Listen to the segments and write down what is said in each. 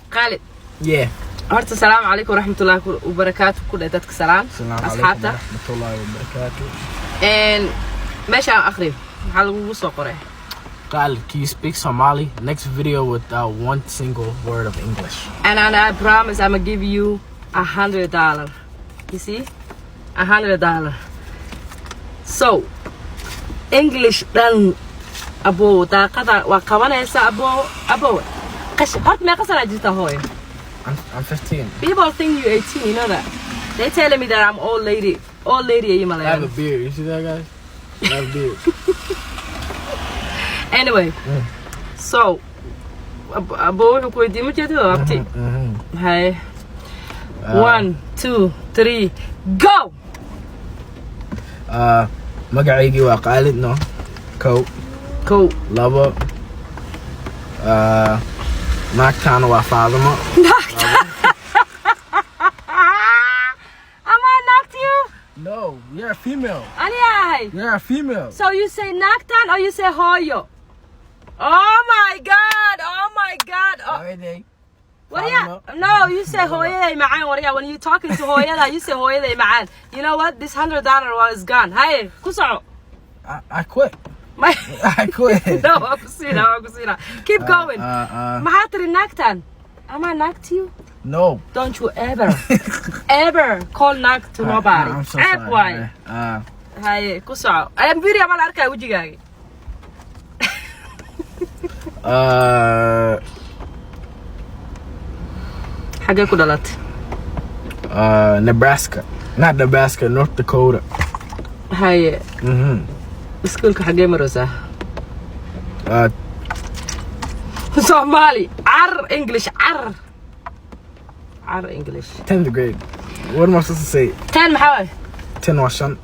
Khalid. Yeah. Horta salaamu calaykum waraxmatullaahi wabarakaatu ku dhay dadka salaam asxaabta waraxmatullaahi wabarakaatu. meesha aan akhriyo maxaa lagugu soo qoray Khalid, can you speak Somali? Next video without one single word of English. and I promise I'm gonna give you $100. You see? $100. So English dhan abo daaqada waa qabanaysa abo hort meeqa sana jirta hooyo I'm 15. people think you 18, you know that they telling me that I'm old lady I Malayan. have a beard. You see that, guys? I have a beard. Anyway, so abo wuxuu ku weydiin ma jeedo abti hay 1 2 3 go magacaygi waa Khalid no kow labo naagtaana waa Faadimo. Am I knocked you? No, you're a female. Aniyay. You're a female. So you say naktan or you say hoyo? Oh my god. Oh. What are you? No, you say hoyaday macaan. What are you? When you talking to hoyada, you say hoyaday macaan. You know what? This $100 was gone. Hey, kuso. I quit. I quit. No, I'm kusina. Keep going. Mahatri naktan. Am I knocked you? No. Don't you ever call knock to nobody. I'm so sorry. Why? Hey, kuso. I'm video mal arkay wajigaaga. Xagee ku dhalatay? Nebraska. Not Nebraska, North Dakota. Haye. Iskuulka xagee maraysaa? Somali. English. 10th grade. What am I supposed to say? 10 maxaa waay? 10 waa shan.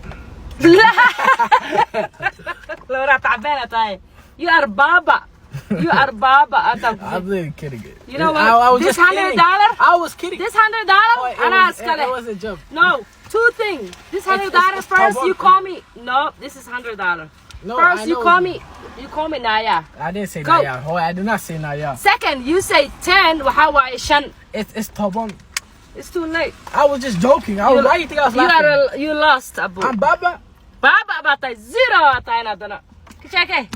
Laura تعبانة طيب. You are Baba. I'm really kidding it. You know what? I was This just kidding. $100? I was kidding. This $100? It was a joke. No, two things. This $100 first you call me. No, this is $100. No, first you call me. You call me Naya. I didn't say Go. Naya. Oh, I did not say Naya. Second, you say 10. Wahawa Shan. It's Tobon. It's too late. I was just joking. Why do you think I was laughing? You lost, Abu. I'm Baba. Baba batay 0 atay na dana. Kichake.